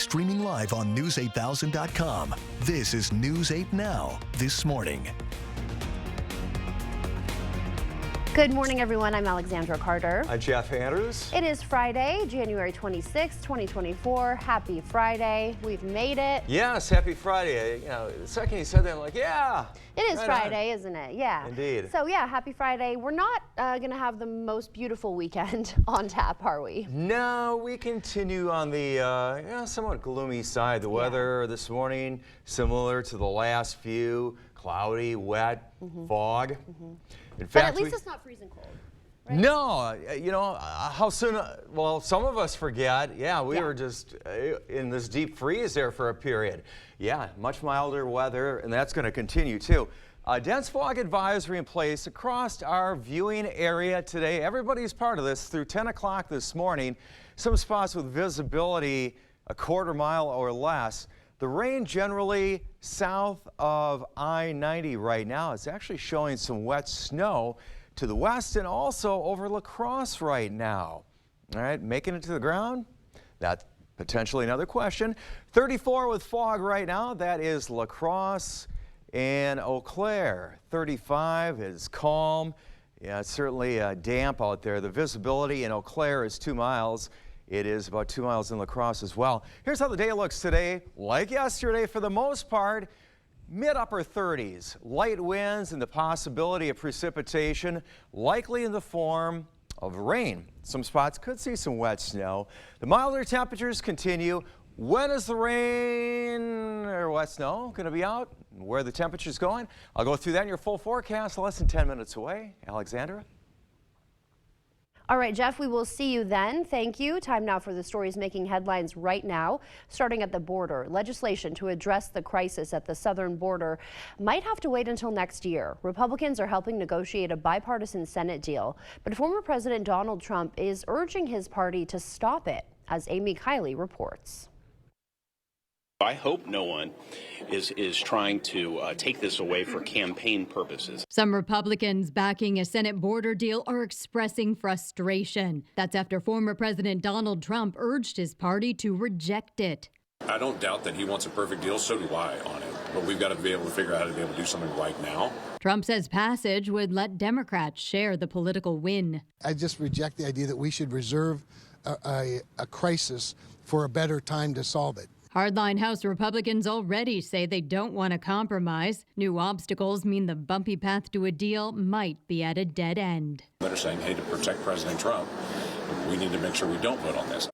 Streaming live on News8000.com. This is News 8 Now, This Morning. Good morning, everyone. I'm Alexandra Carter. I'm Jeff Andrews. It is Friday, January 26, 2024. Happy Friday. We've made it. Yes, happy Friday. You know, the second you said that, I'm like, yeah. It is right Friday, on. isn't it? Yeah. Indeed. So, yeah, happy Friday. We're not going to have the most beautiful weekend on tap, are we? No, we continue on the somewhat gloomy side. The weather this morning, similar to the last few, cloudy, wet, fog. In fact, but at least it's not freezing cold. Right? No, you know, how soon, well, some of us forget, we were just in this deep freeze there for a period. Yeah, much milder weather, and that's going to continue too. Dense fog advisory in place across our viewing area today. Everybody's part of this through 10 o'clock this morning. Some spots with visibility a quarter mile or less. The rain generally south of I-90 right now. It's actually showing some wet snow to the west and also over La Crosse right now. All right, making it to the ground? That's potentially another question. 34 with fog right now. That is La Crosse and Eau Claire. 35 is calm. Yeah, it's certainly damp out there. The visibility in Eau Claire is 2 miles. It is about 2 miles in La Crosse as well. Here's how the day looks today. Like yesterday, for the most part, mid-upper 30s. Light winds and the possibility of precipitation, likely in the form of rain. Some spots could see some wet snow. The milder temperatures continue. When is the rain or wet snow going to be out? Where the temperature's going? I'll go through that in your full forecast less than 10 minutes away. Alexandra? All right, Jeff, we will see you then. Thank you. Time now for the stories making headlines right now. Starting at the border, legislation to address the crisis at the southern border might have to wait until next year. Republicans are helping negotiate a bipartisan Senate deal, but former President Donald Trump is urging his party to stop it, as Amy Kiley reports. I hope no one is trying to take this away for campaign purposes. Some Republicans backing a Senate border deal are expressing frustration. That's after former President Donald Trump urged his party to reject it. I don't doubt that he wants a perfect deal, so do I on it. But we've got to be able to figure out how to be able to do something right now. Trump says passage would let Democrats share the political win. I just reject the idea that we should reserve a crisis for a better time to solve it. Hardline House Republicans already say they don't want to compromise. New obstacles mean the bumpy path to a deal might be at a dead end. They're saying, hey, to protect President Trump, we need to make sure we don't vote on this.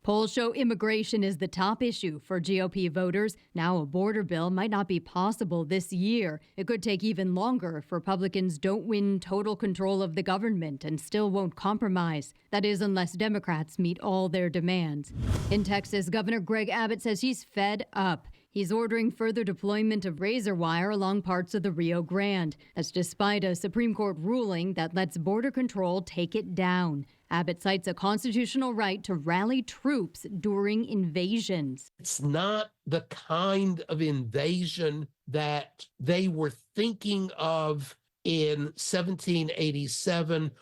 Polls show immigration is the top issue for GOP voters. Now a border bill might not be possible this year. It could take even longer if Republicans don't win total control of the government and still won't compromise. That is, unless Democrats meet all their demands. In Texas, Governor Greg Abbott says he's fed up. He's ordering further deployment of razor wire along parts of the Rio Grande. That's despite a Supreme Court ruling that lets Border Control take it down. Abbott cites a constitutional right to rally troops during invasions. It's not the kind of invasion that they were thinking of in 1787.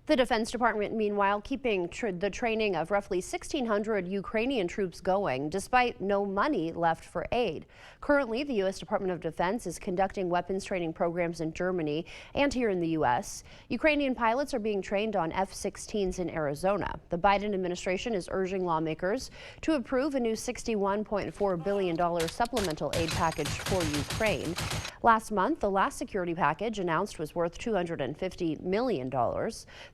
The Defense Department, meanwhile, keeping the training of roughly 1,600 Ukrainian troops going, despite no money left for aid. Currently, the U.S. Department of Defense is conducting weapons training programs in Germany and here in the U.S. Ukrainian pilots are being trained on F-16s in Arizona. The Biden administration is urging lawmakers to approve a new $61.4 billion supplemental aid package for Ukraine. Last month, the last security package announced was worth $250 million.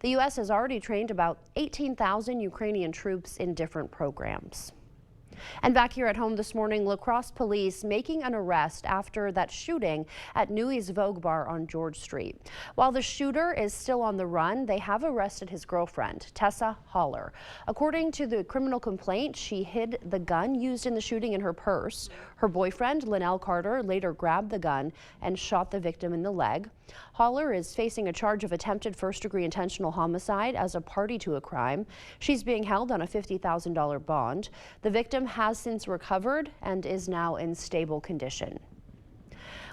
The U.S. has already trained about 18,000 Ukrainian troops in different programs. And back here at home this morning, La Crosse police making an arrest after that shooting at Newey's Vogue Bar on George Street. While the shooter is still on the run, they have arrested his girlfriend, Tessa Holler. According to the criminal complaint, she hid the gun used in the shooting in her purse. Her boyfriend, Linnell Carter, later grabbed the gun and shot the victim in the leg. Holler is facing a charge of attempted first-degree intentional homicide as a party to a crime. She's being held on a $50,000 bond. The victim has since recovered and is now in stable condition.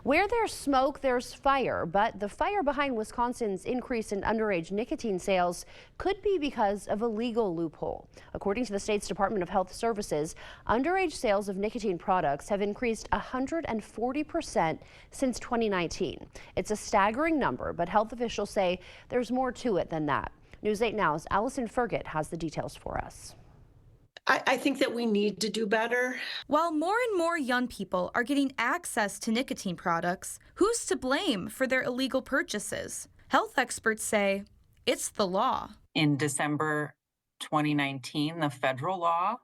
Where there's smoke, there's fire, but the fire behind Wisconsin's increase in underage nicotine sales could be because of a legal loophole. According to the state's Department of Health Services, underage sales of nicotine products have increased 140% since 2019. It's a staggering number, but health officials say there's more to it than that. News 8 Now's Allison Fergott has the details for us. I think that we need to do better. While more and more young people are getting access to nicotine products, who's to blame for their illegal purchases? Health experts say it's the law. In December 2019, the federal law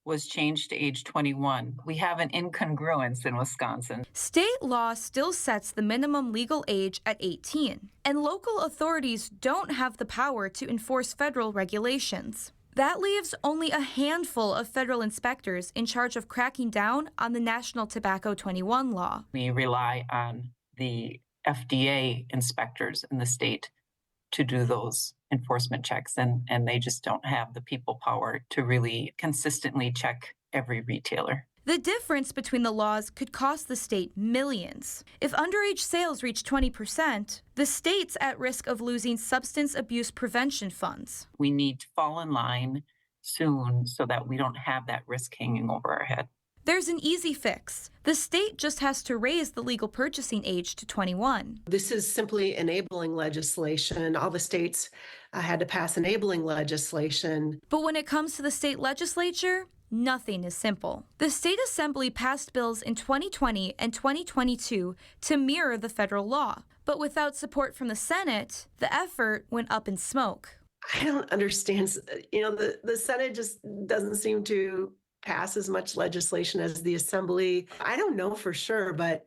was changed to age 21. We have an incongruence in Wisconsin. State law still sets the minimum legal age at 18, and local authorities don't have the power to enforce federal regulations. That leaves only a handful of federal inspectors in charge of cracking down on the National Tobacco 21 law. We rely on the FDA inspectors in the state to do those enforcement checks, and they just don't have the people power to really consistently check every retailer. The difference between the laws could cost the state millions. If underage sales reach 20%, the state's at risk of losing substance abuse prevention funds. We need to fall in line soon so that we don't have that risk hanging over our head. There's an easy fix. The state just has to raise the legal purchasing age to 21. This is simply enabling legislation. All the states had to pass enabling legislation. But when it comes to the state legislature, nothing is simple. The state assembly passed bills in 2020 and 2022 to mirror the federal law. But without support from the Senate, the effort went up in smoke. I don't understand. The Senate just doesn't seem to pass as much legislation as the Assembly. I don't know for sure, but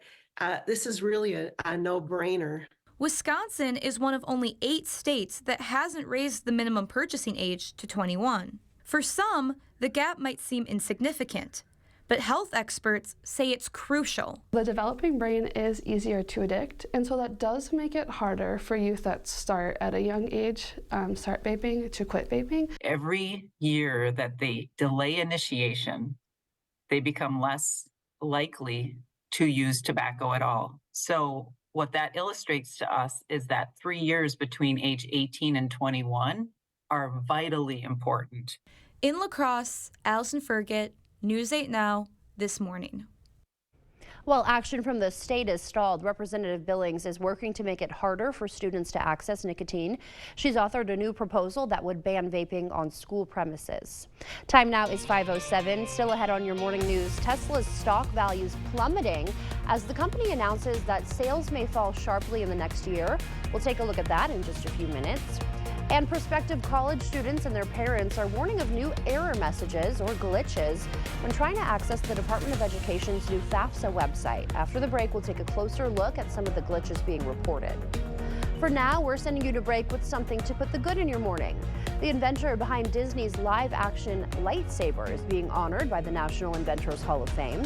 this is really a no-brainer. Wisconsin is one of only 8 states that hasn't raised the minimum purchasing age to 21. For some, the gap might seem insignificant, but health experts say it's crucial. The developing brain is easier to addict, and so that does make it harder for youth that start at a young age, start vaping, to quit vaping. Every year that they delay initiation, they become less likely to use tobacco at all. So what that illustrates to us is that 3 years between age 18 and 21 are vitally important. In La Crosse, Allison Fergott, News 8 Now, This Morning. While action from the state is stalled, Representative Billings is working to make it harder for students to access nicotine. She's authored a new proposal that would ban vaping on school premises. Time now is 5:07. Still ahead on your morning news, Tesla's stock values plummeting as the company announces that sales may fall sharply in the next year. We'll take a look at that in just a few minutes. And prospective college students and their parents are warning of new error messages or glitches when trying to access the Department of Education's new FAFSA website. After the break, we'll take a closer look at some of the glitches being reported. For now, we're sending you to break with something to put the good in your morning. The inventor behind Disney's live-action lightsaber is being honored by the National Inventors Hall of Fame.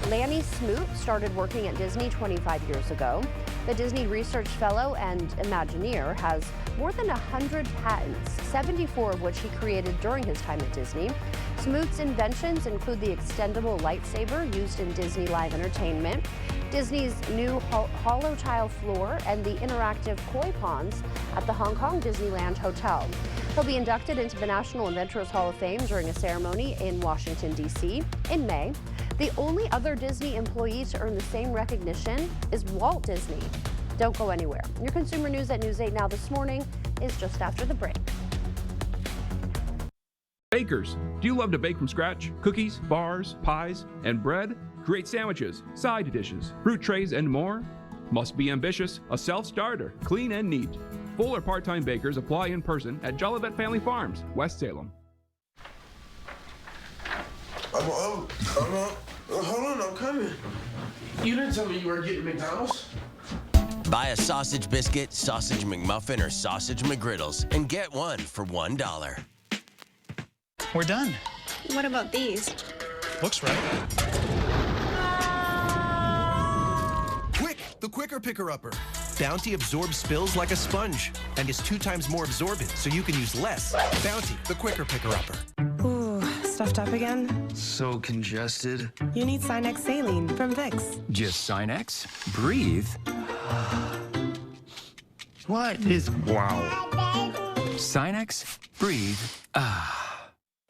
Lanny Smoot started working at Disney 25 years ago. The Disney Research Fellow and Imagineer has more than 100 patents, 74 of which he created during his time at Disney. Smoot's inventions include the extendable lightsaber used in Disney Live Entertainment, Disney's new hollow tile floor, and the interactive koi ponds at the Hong Kong Disneyland Hotel. He'll be inducted into the National Inventors Hall of Fame during a ceremony in Washington, D.C. in May. The only other Disney employee to earn the same recognition is Walt Disney. Don't go anywhere. Your consumer news at News 8 Now This Morning is just after the break. Bakers, do you love to bake from scratch? Cookies, bars, pies, and bread? Create sandwiches, side dishes, fruit trays, and more? Must be ambitious, a self-starter, clean and neat. Full or part-time bakers apply in person at Jolivet Family Farms, West Salem. Hold on, I'm coming. You didn't tell me you were getting McDonald's. Buy a sausage biscuit, sausage McMuffin, or sausage McGriddles and get one for $1. We're done. What about these? Looks right. Quick, the Quicker Picker-Upper. Bounty absorbs spills like a sponge and is 2 times more absorbent, so you can use less. Bounty, the Quicker Picker-Upper. Ooh, stuffed up again? So congested. You need Sinex Saline from Vicks. Just Sinex? Breathe. What is... Wow. Sinex? Breathe. Ah.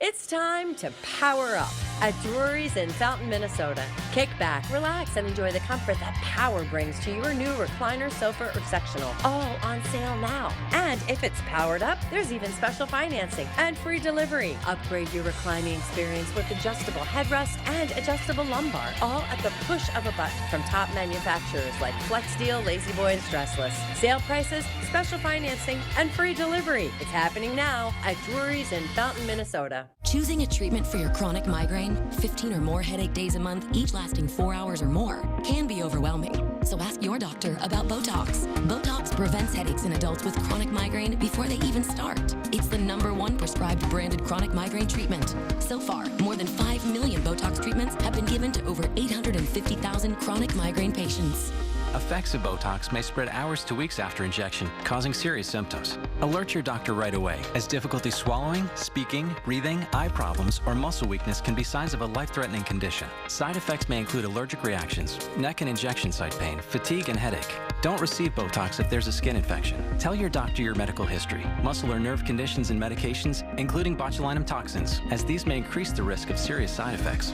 It's time to power up at Drury's in Fountain, Minnesota. Kick back, relax, and enjoy the comfort that power brings to your new recliner, sofa, or sectional. All on sale now. And if it's powered up, there's even special financing and free delivery. Upgrade your reclining experience with adjustable headrest and adjustable lumbar, all at the push of a button from top manufacturers like FlexSteel, La-Z-Boy, and Stressless. Sale prices, special financing, and free delivery. It's happening now at Drury's in Fountain, Minnesota. Choosing a treatment for your chronic migraine, 15 or more headache days a month, each lasting 4 hours or more, can be overwhelming. So ask your doctor about Botox. Botox prevents headaches in adults with chronic migraine before they even start. It's the #1 prescribed branded chronic migraine treatment. So far, more than 5 million Botox treatments have been given to over 850,000 chronic migraine patients. Effects of Botox may spread hours to weeks after injection, causing serious symptoms. Alert your doctor right away, as difficulty swallowing, speaking, breathing, eye problems, or muscle weakness can be signs of a life-threatening condition. Side effects may include allergic reactions, neck and injection site pain, fatigue, and headache. Don't receive Botox if there's a skin infection. Tell your doctor your medical history, muscle or nerve conditions and medications, including botulinum toxins, as these may increase the risk of serious side effects.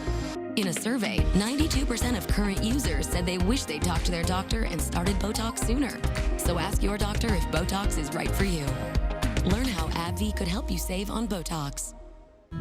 In a survey, 92% of current users said they wish they talked to their doctor and started Botox sooner. So ask your doctor if Botox is right for you. Learn how AbbVie could help you save on Botox.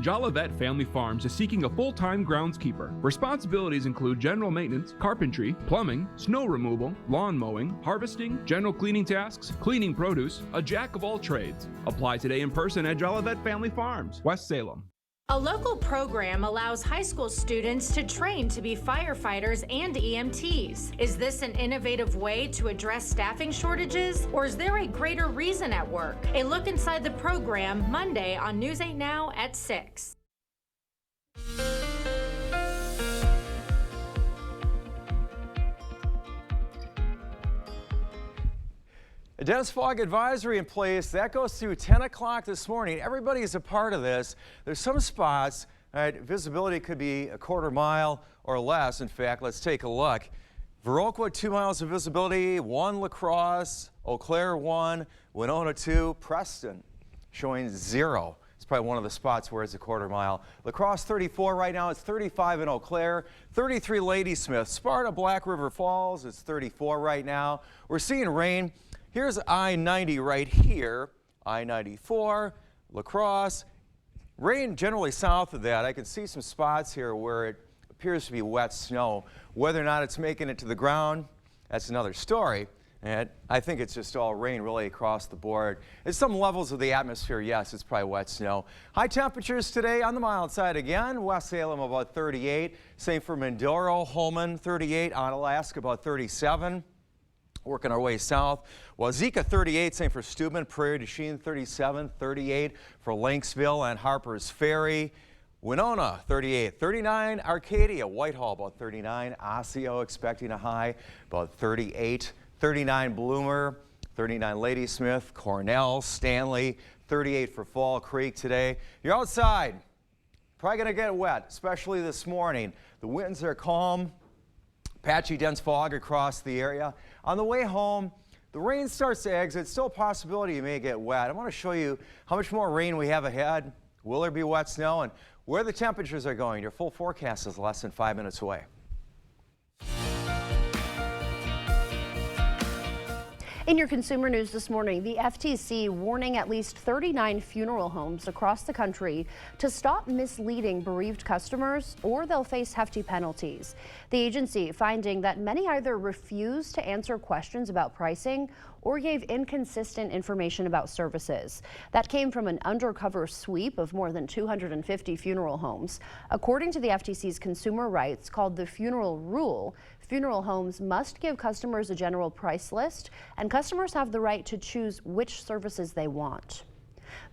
Jolivet Family Farms is seeking a full-time groundskeeper. Responsibilities include general maintenance, carpentry, plumbing, snow removal, lawn mowing, harvesting, general cleaning tasks, cleaning produce, a jack of all trades. Apply today in person at Jolivet Family Farms, West Salem. A local program allows high school students to train to be firefighters and EMTs. Is this an innovative way to address staffing shortages, or is there a greater reason at work? A look inside the program Monday on News 8 Now at 6. A dense fog advisory in place. That goes through 10 o'clock this morning. Everybody is a part of this. There's some spots, right, visibility could be a quarter mile or less. In fact, let's take a look. Viroqua, 2 miles of visibility, 1 La Crosse, Eau Claire 1, Winona 2, Preston showing 0. It's probably one of the spots where it's a quarter mile. La Crosse 34 right now, it's 35 in Eau Claire, 33 Ladysmith. Sparta, Black River Falls, it's 34 right now. We're seeing rain. Here's I-90 right here, I-94, La Crosse. Rain generally south of that. I can see some spots here where it appears to be wet snow. Whether or not it's making it to the ground, that's another story. And I think it's just all rain really across the board. At some levels of the atmosphere, yes, it's probably wet snow. High temperatures today on the mild side again. West Salem about 38. Same for Mindoro, Holman 38. Onalaska about 37. Working our way south. Wazeeka 38, same for Steuben, Prairie du Chien 37, 38 for Lynxville and Harper's Ferry. Winona 38, 39 Arcadia, Whitehall about 39, Osseo expecting a high about 38, 39 Bloomer, 39 Ladysmith, Cornell, Stanley, 38 for Fall Creek today. You're outside, probably going to get wet, especially this morning. The winds are calm. Patchy dense fog across the area. On the way home, the rain starts to exit. Still a possibility you may get wet. I want to show you how much more rain we have ahead. Will there be wet snow and where the temperatures are going? Your full forecast is less than 5 minutes away. In your consumer news this morning, the FTC warning at least 39 funeral homes across the country to stop misleading bereaved customers or they'll face hefty penalties. The agency finding that many either refused to answer questions about pricing or gave inconsistent information about services. That came from an undercover sweep of more than 250 funeral homes. According to the FTC's consumer rights called the Funeral Rule, funeral homes must give customers a general price list, and customers have the right to choose which services they want.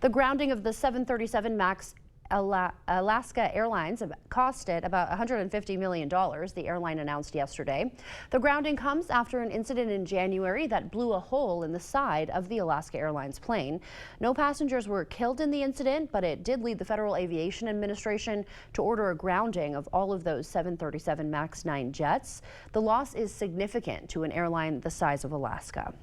The grounding of the 737 MAX Alaska Airlines cost it about $150 million, the airline announced yesterday. The grounding comes after an incident in January that blew a hole in the side of the Alaska Airlines plane. No passengers were killed in the incident, but it did lead the Federal Aviation Administration to order a grounding of all of those 737 MAX 9 jets. The loss is significant to an airline the size of Alaska.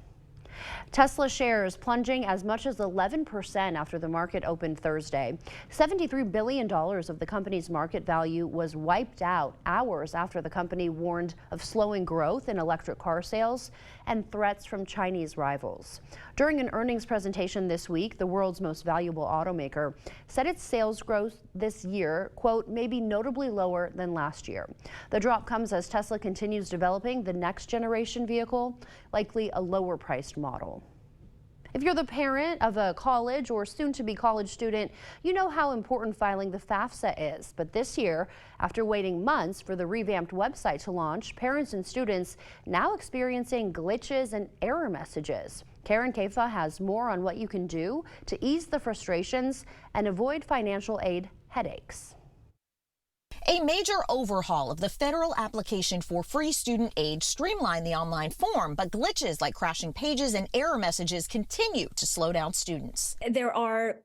Tesla shares plunging as much as 11% after the market opened Thursday. $73 billion of the company's market value was wiped out hours after the company warned of slowing growth in electric car sales and threats from Chinese rivals. During an earnings presentation this week, the world's most valuable automaker said its sales growth this year, quote, may be notably lower than last year. The drop comes as Tesla continues developing the next generation vehicle, likely a lower priced model. If you're the parent of a college or soon-to-be college student, you know how important filing the FAFSA is. But this year, after waiting months for the revamped website to launch, parents and students now experiencing glitches and error messages. Karen Kafa has more on what you can do to ease the frustrations and avoid financial aid headaches. A major overhaul of the federal application for free student aid streamlined the online form, but glitches like crashing pages and error messages continue to slow down students. There are,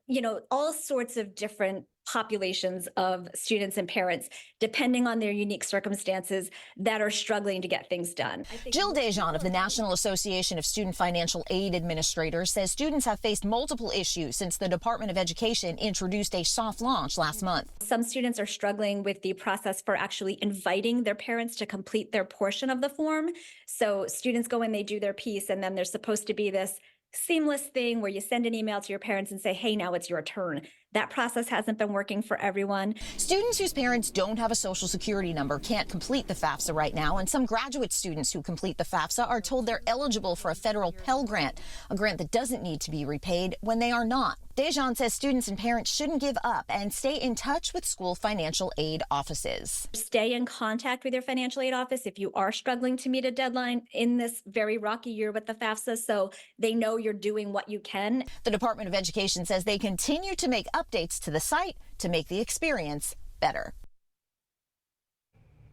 all sorts of different populations of students and parents, depending on their unique circumstances, that are struggling to get things done. Jill Dejan of the National Association of Student Financial Aid Administrators says students have faced multiple issues since the Department of Education introduced a soft launch last month. Some students are struggling with the process for actually inviting their parents to complete their portion of the form. So students go in, they do their piece, and then there's supposed to be this seamless thing where you send an email to your parents and say, hey, now it's your turn. That process hasn't been working for everyone. Students whose parents don't have a social security number can't complete the FAFSA right now, and some graduate students who complete the FAFSA are told they're eligible for a federal Pell Grant, a grant that doesn't need to be repaid when they are not. Dejan says students and parents shouldn't give up and stay in touch with school financial aid offices. Stay in contact with your financial aid office if you are struggling to meet a deadline in this very rocky year with the FAFSA, so they know you're doing what you can. The Department of Education says they continue to make updates to the site to make the experience better.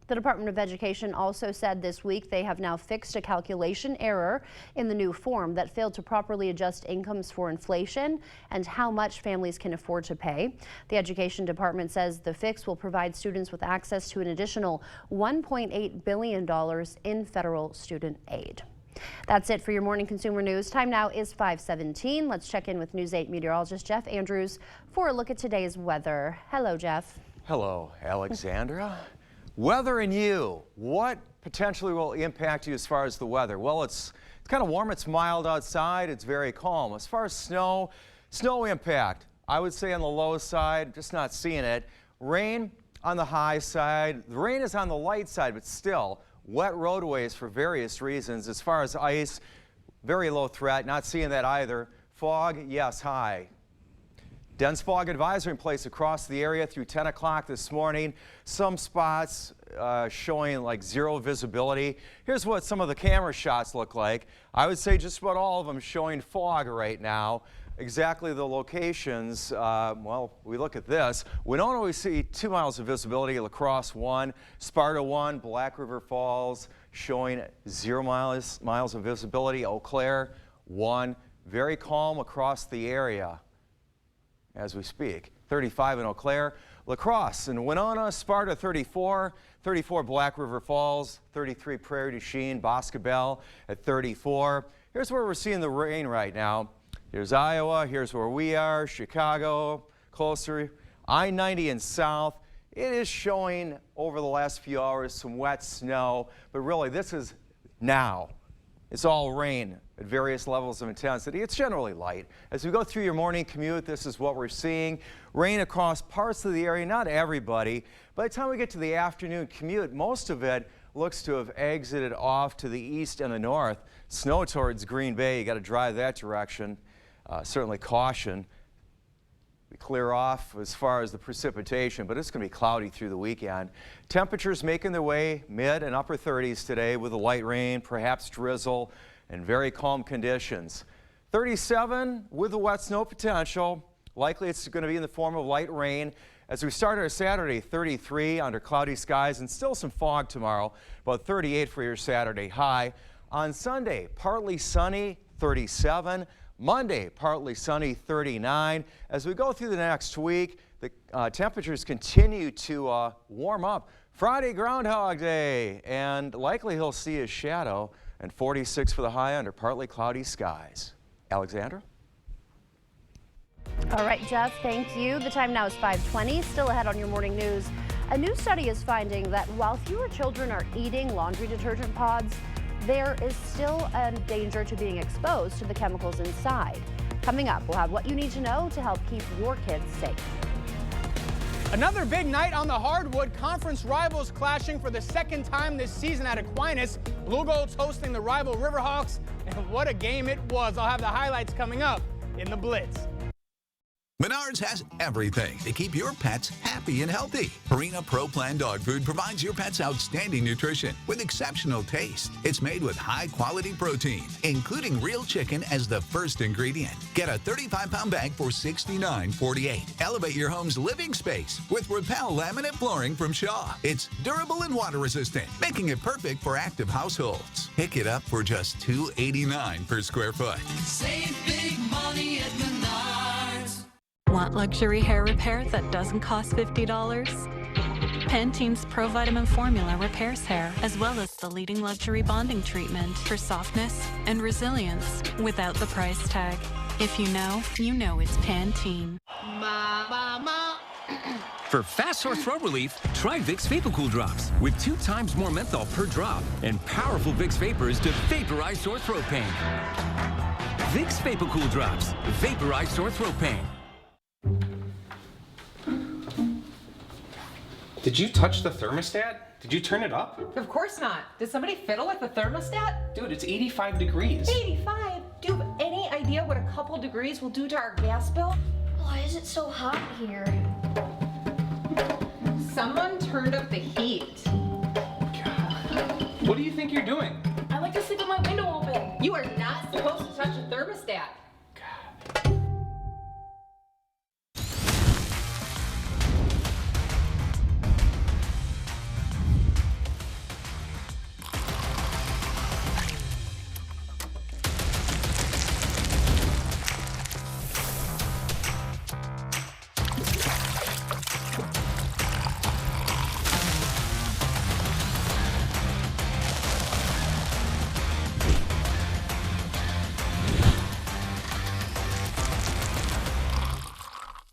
The Department of Education also said this week they have now fixed a calculation error in the new form that failed to properly adjust incomes for inflation and how much families can afford to pay. The Education Department says the fix will provide students with access to an additional $1.8 billion in federal student aid. That's it for your morning consumer news. Time now is 5:17. Let's check in with News 8 meteorologist Jeff Andrews for a look at today's weather. Hello, Jeff. Hello, Alexandra. Weather and you, what potentially will impact you as far as the weather? Well, it's kind of warm, it's mild outside, it's very calm. As far as snow impact, I would say on the low side, just not seeing it. Rain on the high side. The rain is on the light side, but still wet roadways for various reasons. As far as ice, very low threat, not seeing that either. Fog, yes, high. Dense fog advisory in place across the area through 10 o'clock this morning. Some spots showing like zero visibility. Here's what some of the camera shots look like. I would say just about all of them showing fog right now. Exactly the locations, well, we look at this. Winona, we see 2 miles of visibility. La Crosse 1, Sparta 1, Black River Falls showing 0 miles of visibility. Eau Claire 1, very calm across the area as we speak. 35 in Eau Claire. La Crosse and Winona, Sparta 34, 34 Black River Falls, 33 Prairie du Chien, Boscobel at 34. Here's where we're seeing the rain right now. Here's Iowa, here's where we are, Chicago, closer, I-90 and south. It is showing over the last few hours some wet snow, but really this is now. It's all rain at various levels of intensity. It's generally light. As we go through your morning commute, this is what we're seeing. Rain across parts of the area, not everybody. By the time we get to the afternoon commute, most of it looks to have exited off to the east and the north. Snow towards Green Bay, you got to drive that direction. Certainly caution. We clear off as far as the precipitation, but it's going to be cloudy through the weekend. Temperatures making their way mid and upper 30s today with a light rain, perhaps drizzle, and very calm conditions. 37 with the wet snow potential. Likely it's going to be in the form of light rain. As we start our Saturday, 33 under cloudy skies and still some fog tomorrow, about 38 for your Saturday high. On Sunday, partly sunny, 37. Monday, partly sunny, 39. As we go through the next week, the temperatures continue to warm up. Friday, Groundhog Day, and likely he'll see his shadow, and 46 for the high under partly cloudy skies. Alexandra? All right, Jeff, thank you. The time now is 5:20. Still ahead on your morning news. A new study is finding that while fewer children are eating laundry detergent pods, there is still a danger to being exposed to the chemicals inside. Coming up, we'll have what you need to know to help keep your kids safe. Another big night on the hardwood. Conference rivals clashing for the second time this season at Aquinas. Blue Gold's hosting the rival Riverhawks, and what a game it was. I'll have the highlights coming up in the Blitz. Menards has everything to keep your pets happy and healthy. Purina Pro Plan dog food provides your pets outstanding nutrition with exceptional taste. It's made with high-quality protein, including real chicken as the first ingredient. Get a 35-pound bag for $69.48. Elevate your home's living space with Repel laminate flooring from Shaw. It's durable and water-resistant, making it perfect for active households. Pick it up for just $2.89 per square foot. Save big money at Menards. Want luxury hair repair that doesn't cost $50? Pantene's Pro Vitamin Formula repairs hair, as well as the leading luxury bonding treatment for softness and resilience without the price tag. If you know it's Pantene. For fast sore throat relief, try Vicks VapoCool Drops with 2 times more menthol per drop and powerful Vicks Vapors to vaporize sore throat pain. Vicks VapoCool Drops, vaporize sore throat pain. Did you touch the thermostat? Did you turn it up? Of course not. Did somebody fiddle with the thermostat? Dude, it's 85 degrees. 85? Do you have any idea what a couple degrees will do to our gas bill? Why is it so hot here? Someone turned up the heat. God. What do you think you're doing? I like to sleep with my window open. You are not supposed to touch a thermostat.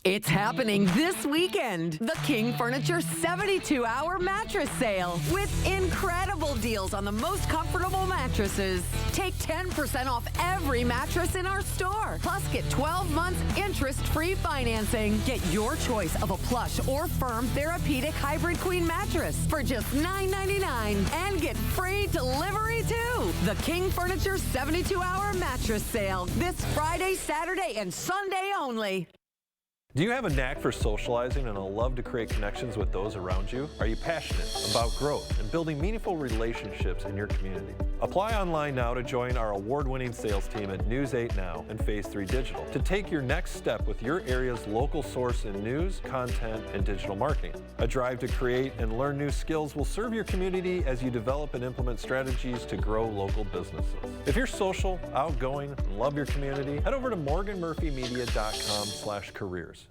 It's happening this weekend. The King Furniture 72-hour mattress sale with incredible deals on the most comfortable mattresses. Take 10% off every mattress in our store. Plus, get 12 months interest-free financing. Get your choice of a plush or firm therapeutic hybrid queen mattress for just $9.99 and get free delivery too. The King Furniture 72-hour mattress sale this Friday, Saturday, and Sunday only. Do you have a knack for socializing and a love to create connections with those around you? Are you passionate about growth and building meaningful relationships in your community? Apply online now to join our award-winning sales team at News 8 Now and Phase 3 Digital to take your next step with your area's local source in news, content, and digital marketing. A drive to create and learn new skills will serve your community as you develop and implement strategies to grow local businesses. If you're social, outgoing, and love your community, head over to morganmurphymedia.com/careers.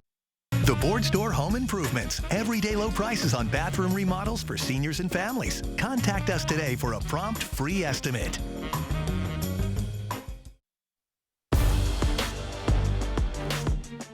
The Board Store Home Improvements. Everyday low prices on bathroom remodels for seniors and families. Contact us today for a prompt free estimate.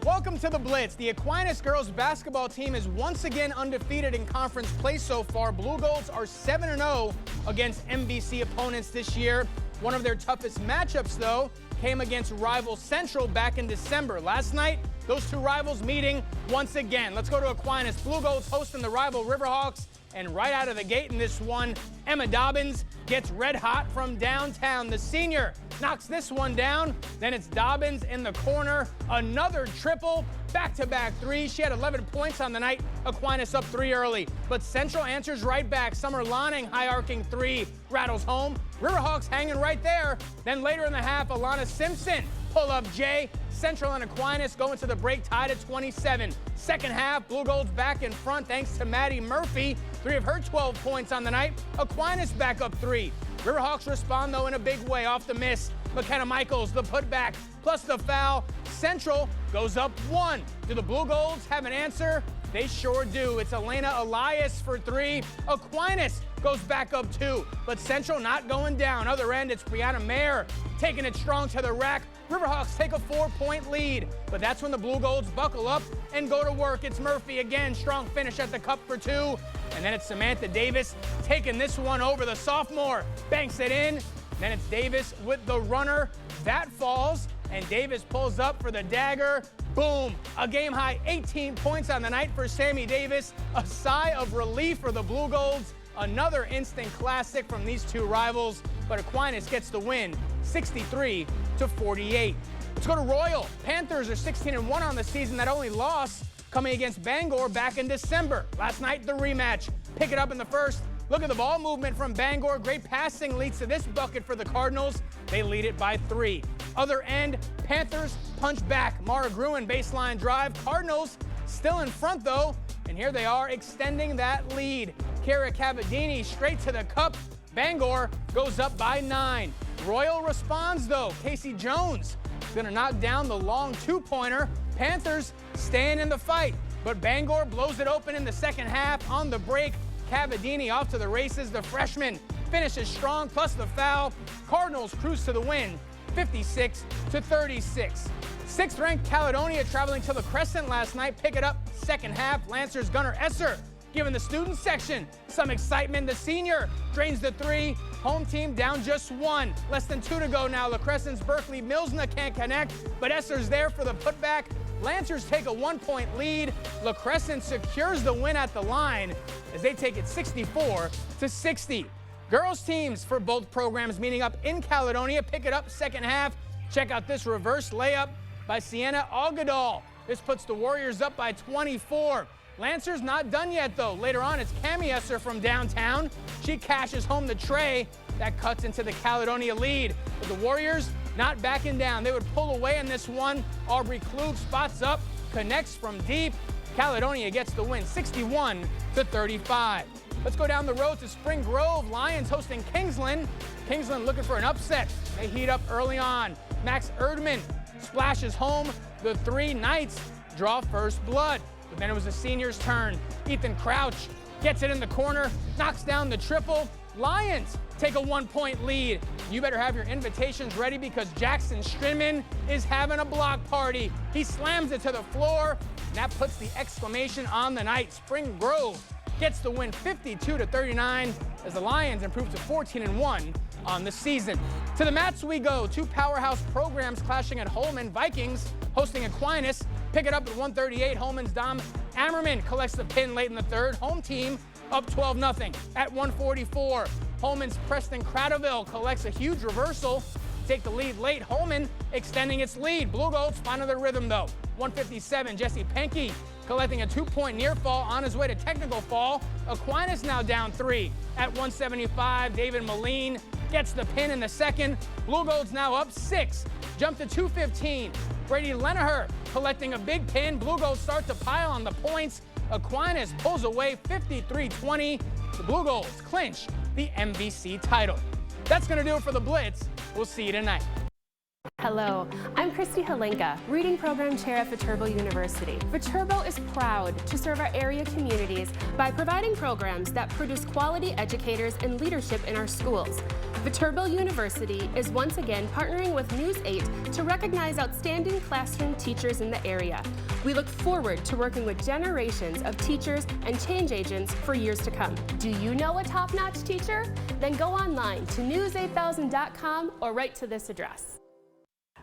Welcome to the Blitz. The Aquinas girls basketball team is once again undefeated in conference play so far. Blue Golds are 7-0 against MVC opponents this year. One of their toughest matchups, though, came against rival Central back in December. Last night, those two rivals meeting once again. Let's go to Aquinas. Blue Golds hosting the rival Riverhawks, and right out of the gate in this one, Emma Dobbins gets red hot from downtown. The senior knocks this one down. Then it's Dobbins in the corner. Another triple, back-to-back threes. She had 11 points on the night. Aquinas up 3 early, but Central answers right back. Summer Lanning high-arcing 3 rattles home. Riverhawks hanging right there. Then later in the half, Alana Simpson Pull up, Jay. Central and Aquinas go into the break tied at 27. Second half, Blue Gold's back in front thanks to Maddie Murphy. 3 of her 12 points on the night. Aquinas back up 3. Riverhawks respond, though, in a big way off the miss. McKenna Michaels, the putback, plus the foul. Central goes up 1. Do the Blue Golds have an answer? They sure do. It's Elena Elias for 3. Aquinas goes back up 2, but Central not going down. Other end, it's Brianna Mayer taking it strong to the rack. Riverhawks take a 4-point lead, but that's when the Blue Golds buckle up and go to work. It's Murphy again, strong finish at the cup for 2, and then it's Samantha Davis taking this one over. The sophomore banks it in. Then it's Davis with the runner. That falls, and Davis pulls up for the dagger. Boom! A game-high 18 points on the night for Sammy Davis. A sigh of relief for the Blue Golds. Another instant classic from these two rivals, but Aquinas gets the win, 63-48. Let's go to Royal. Panthers are 16-1 on the season. That only loss coming against Bangor back in December. Last night, the rematch. Pick it up in the first. Look at the ball movement from Bangor. Great passing leads to this bucket for the Cardinals. They lead it by 3. Other end, Panthers punch back. Mara Gruen baseline drive. Cardinals still in front though, and here they are extending that lead. Kara Cavadini straight to the cup. Bangor goes up by 9. Royal responds though. Casey Jones gonna knock down the long 2-pointer. Panthers staying in the fight, but Bangor blows it open in the second half on the break. Cavadini off to the races. The freshman finishes strong, plus the foul. Cardinals cruise to the win, 56-36. 6th-ranked Caledonia traveling to La Crescent last night. Pick it up second half. Lancers Gunnar Esser giving the student section some excitement. The senior drains the 3. Home team down just 1. Less than 2 to go now. La Crescent's Berkeley Milsna can't connect, but Esser's there for the putback. Lancers take a 1-point lead. La Crescent secures the win at the line as they take it 64-60. Girls teams for both programs meeting up in Caledonia. Pick it up second half. Check out this reverse layup by Sienna Algadal. This puts the Warriors up by 24. Lancers not done yet though. Later on, it's Cami Esser from downtown. She cashes home the tray. That cuts into the Caledonia lead. But the Warriors not backing down. They would pull away in this one. Aubrey Klug spots up, connects from deep. Caledonia gets the win, 61-35. Let's go down the road to Spring Grove. Lions hosting Kingsland. Kingsland looking for an upset. They heat up early on. Max Erdman splashes home the 3. Knights draw first blood. But then it was the seniors' turn. Ethan Crouch gets it in the corner, knocks down the triple. Lions take a 1-point lead. You better have your invitations ready because Jackson Strinman is having a block party. He slams it to the floor, and that puts the exclamation on the night. Spring Grove gets the win 52-39 as the Lions improve to 14-1 on the season. To the mats we go. 2 powerhouse programs clashing at Holman. Vikings hosting Aquinas. Pick it up at 138. Holman's Dom Ammerman collects the pin late in the third. Home team up 12-0 at 144. Holman's Preston Cradaville collects a huge reversal. Take the lead late. Holman extending its lead. Blue Golds find their rhythm though. 157. Jesse Penke collecting a 2-point near fall on his way to technical fall. Aquinas now down 3 at 175. David Moline gets the pin in the second. Blue Golds now up 6. Jump to 215. Brady Lenaher collecting a big pin. Blue Golds start to pile on the points. Aquinas pulls away 53-20. The Blue Golds clinch the MVC title. That's going to do it for the Blitz. We'll see you tonight. Hello, I'm Christy Halenka, Reading Program Chair at Viterbo University. Viterbo is proud to serve our area communities by providing programs that produce quality educators and leadership in our schools. Viterbo University is once again partnering with News 8 to recognize outstanding classroom teachers in the area. We look forward to working with generations of teachers and change agents for years to come. Do you know a top-notch teacher? Then go online to news8000.com or write to this address.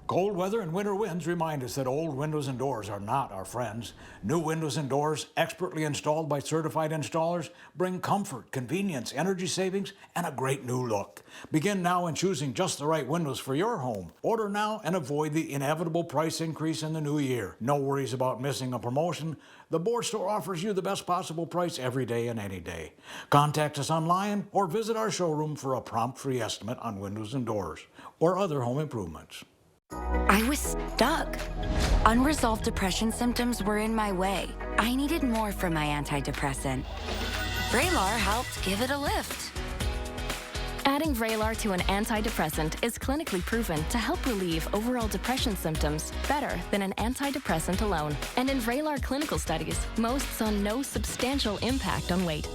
Cold weather and winter winds remind us that old windows and doors are not our friends. New windows and doors, expertly installed by certified installers, bring comfort, convenience, energy savings, and a great new look. Begin now in choosing just the right windows for your home. Order now and avoid the inevitable price increase in the new year. No worries about missing a promotion. The board store offers you the best possible price every day and any day. Contact us online or visit our showroom for a prompt free estimate on windows and doors or other home improvements. I was stuck. Unresolved depression symptoms were in my way. I needed more from my antidepressant. Vraylar helped give it a lift. Adding Vraylar to an antidepressant is clinically proven to help relieve overall depression symptoms better than an antidepressant alone. And in Vraylar clinical studies, most saw no substantial impact on weight.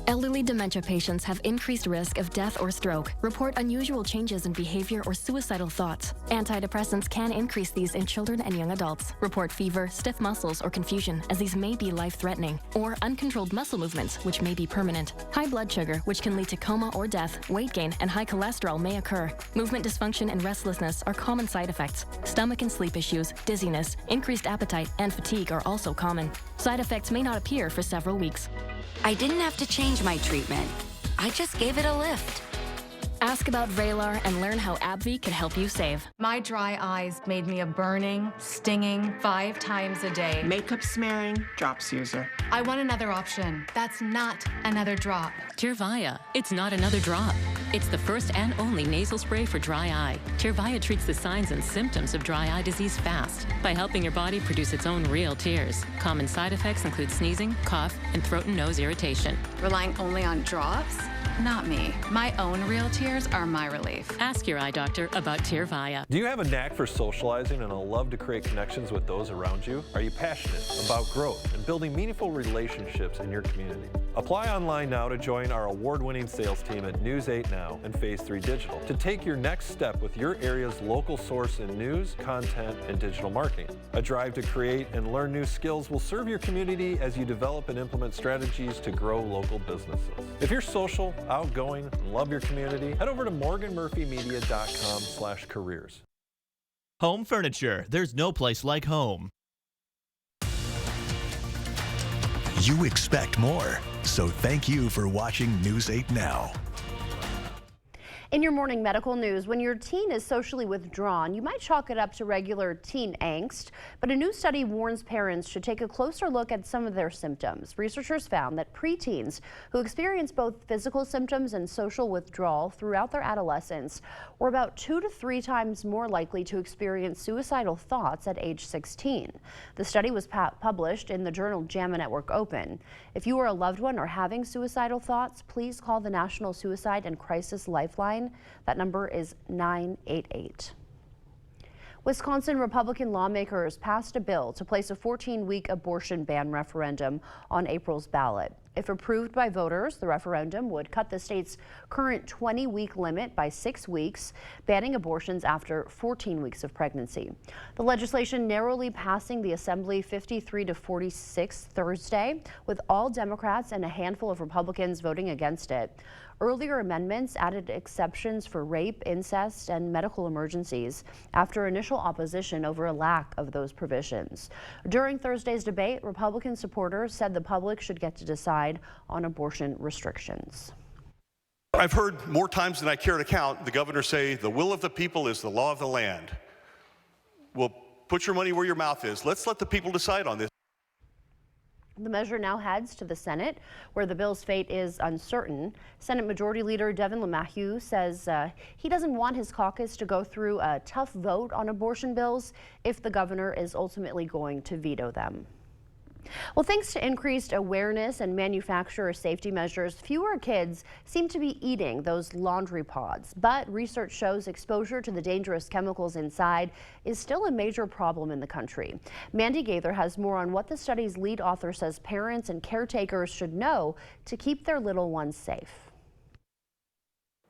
Elderly dementia patients have increased risk of death or stroke, report unusual changes in behavior or suicidal thoughts. Antidepressants can increase these in children and young adults, report fever, stiff muscles, or confusion, as these may be life-threatening, or uncontrolled muscle movements, which may be permanent. High blood sugar, which can lead to coma or death, weight gain, and high cholesterol may occur. Movement dysfunction and restlessness are common side effects. Stomach and sleep issues, dizziness, increased appetite, and fatigue are also common. Side effects may not appear for several weeks. I didn't have to change my treatment. I just gave it a lift. Ask about Vraylar and learn how AbbVie can help you save. My dry eyes made me a burning, stinging 5 times a day. Makeup smearing, drops user. I want another option. That's not another drop. Tyrvaya. It's not another drop. It's the first and only nasal spray for dry eye. Tyrvaya treats the signs and symptoms of dry eye disease fast by helping your body produce its own real tears. Common side effects include sneezing, cough, and throat and nose irritation. Relying only on drops? Not me. My own real tears are my relief. Ask your eye doctor about Tyrvaya. Do you have a knack for socializing and a love to create connections with those around you? Are you passionate about growth and building meaningful relationships in your community? Apply online now to join our award-winning sales team at News 8 Now and Phase 3 Digital to take your next step with your area's local source in news, content, and digital marketing. A drive to create and learn new skills will serve your community as you develop and implement strategies to grow local businesses. If you're social, outgoing, and love your community, head over to morganmurphymedia.com/careers. Home furniture. There's no place like home. You expect more, so thank you for watching News 8 Now. In your morning medical news, when your teen is socially withdrawn, you might chalk it up to regular teen angst, but a new study warns parents should take a closer look at some of their symptoms. Researchers found that preteens who experience both physical symptoms and social withdrawal throughout their adolescence were about 2 to 3 times more likely to experience suicidal thoughts at age 16. The study was published in the journal JAMA Network Open. If you or a loved one are having suicidal thoughts, please call the National Suicide and Crisis Lifeline. That number is 988. Wisconsin Republican lawmakers passed a bill to place a 14-week abortion ban referendum on April's ballot. If approved by voters, the referendum would cut the state's current 20-week limit by 6 weeks, banning abortions after 14 weeks of pregnancy. The legislation narrowly passing the Assembly 53 to 46 Thursday, with all Democrats and a handful of Republicans voting against it. Earlier amendments added exceptions for rape, incest, and medical emergencies after initial opposition over a lack of those provisions. During Thursday's debate, Republican supporters said the public should get to decide on abortion restrictions. I've heard more times than I care to count the governor say the will of the people is the law of the land. Well, put your money where your mouth is. Let's let the people decide on this. The measure now heads to the Senate, where the bill's fate is uncertain. Senate Majority Leader Devin LeMahieu says he doesn't want his caucus to go through a tough vote on abortion bills if the governor is ultimately going to veto them. Well, thanks to increased awareness and manufacturer safety measures, fewer kids seem to be eating those laundry pods. But research shows exposure to the dangerous chemicals inside is still a major problem in the country. Mandy Gaither has more on what the study's lead author says parents and caretakers should know to keep their little ones safe.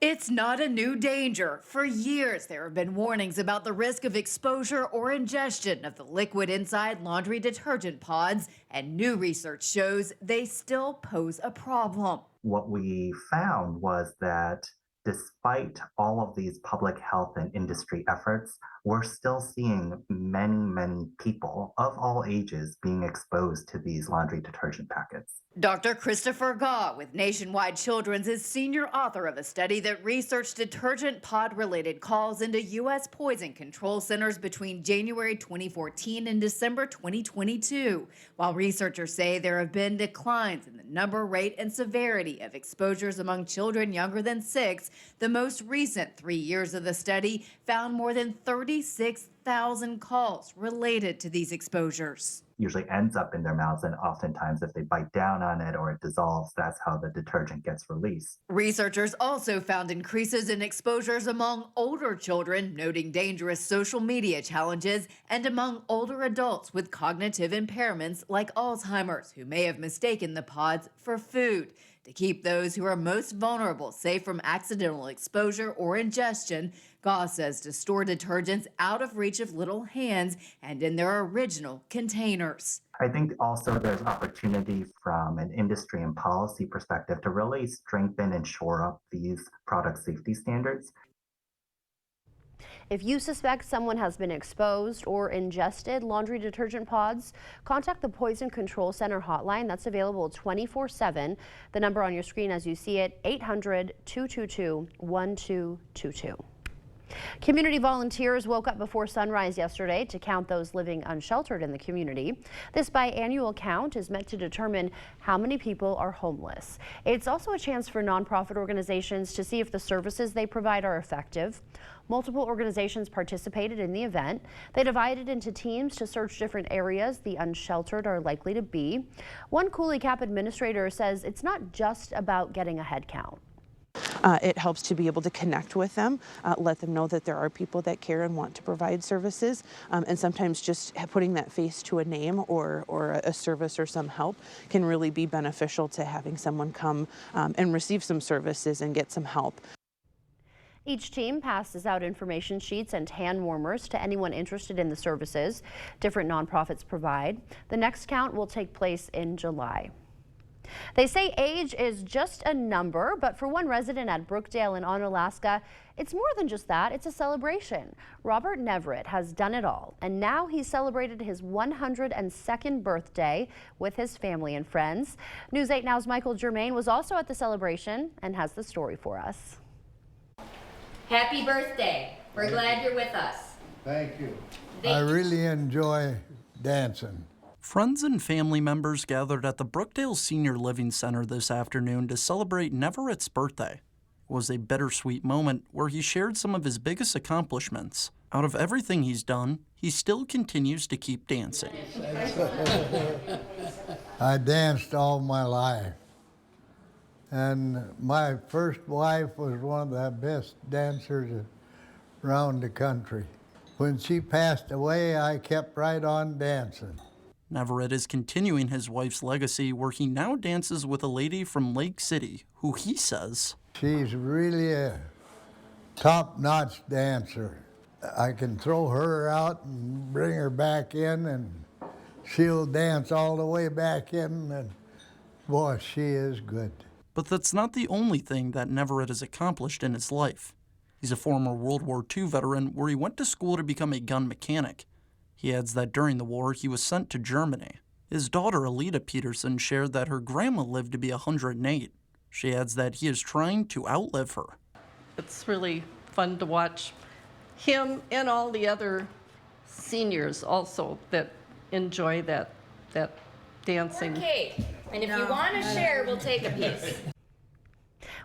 It's not a new danger. For years, there have been warnings about the risk of exposure or ingestion of the liquid inside laundry detergent pods, and new research shows they still pose a problem. What we found was that despite all of these public health and industry efforts, we're still seeing many people of all ages being exposed to these laundry detergent packets. Dr. Christopher Gaw with Nationwide Children's is senior author of a study that researched detergent pod-related calls into U.S. poison control centers between January 2014 and December 2022. While researchers say there have been declines in the number, rate, and severity of exposures among children younger than 6, the most recent 3 years of the study found more than 36,000 calls related to these exposures. Usually ends up in their mouths, and oftentimes if they bite down on it or it dissolves, that's how the detergent gets released. Researchers also found increases in exposures among older children, noting dangerous social media challenges, and among older adults with cognitive impairments like Alzheimer's, who may have mistaken the pods for food. To keep those who are most vulnerable safe from accidental exposure or ingestion, Goss says to store detergents out of reach of little hands and in their original containers. I think also there's opportunity from an industry and policy perspective to really strengthen and shore up these product safety standards. If you suspect someone has been exposed or ingested laundry detergent pods, contact the Poison Control Center hotline. That's available 24/7. The number on your screen as you see it, 800-222-1222. Community volunteers woke up before sunrise yesterday to count those living unsheltered in the community. This biannual count is meant to determine how many people are homeless. It's also a chance for nonprofit organizations to see if the services they provide are effective. Multiple organizations participated in the event. They divided into teams to search different areas the unsheltered are likely to be. One Cooley Cap administrator says it's not just about getting a head count. It helps to be able to connect with them, let them know that there are people that care and want to provide services, and sometimes just putting that face to a name or a service or some help can really be beneficial to having someone come and receive some services and get some help. Each team passes out information sheets and hand warmers to anyone interested in the services different nonprofits provide. The next count will take place in July. They say age is just a number, but for one resident at Brookdale in Onalaska, it's more than just that. It's a celebration. Robert Neverett has done it all, and now he celebrated his 102nd birthday with his family and friends. News 8 Now's Michael Germain was also at the celebration and has the story for us. Happy birthday. We're glad you're with us. Thank you. I really enjoy dancing. Friends and family members gathered at the Brookdale Senior Living Center this afternoon to celebrate Neverett's birthday. It was a bittersweet moment where he shared some of his biggest accomplishments. Out of everything he's done, he still continues to keep dancing. I danced all my life. And my first wife was one of the best dancers around the country. When she passed away, I kept right on dancing. Neverett is continuing his wife's legacy, where he now dances with a lady from Lake City, who he says, she's really a top-notch dancer. I can throw her out and bring her back in, and she'll dance all the way back in, and boy, she is good. But that's not the only thing that Neverett has accomplished in his life. He's a former World War II veteran where he went to school to become a gun mechanic. He adds that during the war, he was sent to Germany. His daughter, Alita Peterson, shared that her grandma lived to be 108. She adds that he is trying to outlive her. It's really fun to watch him and all the other seniors also that enjoy that dancing. Cake. And if you want to share, we'll take a piece.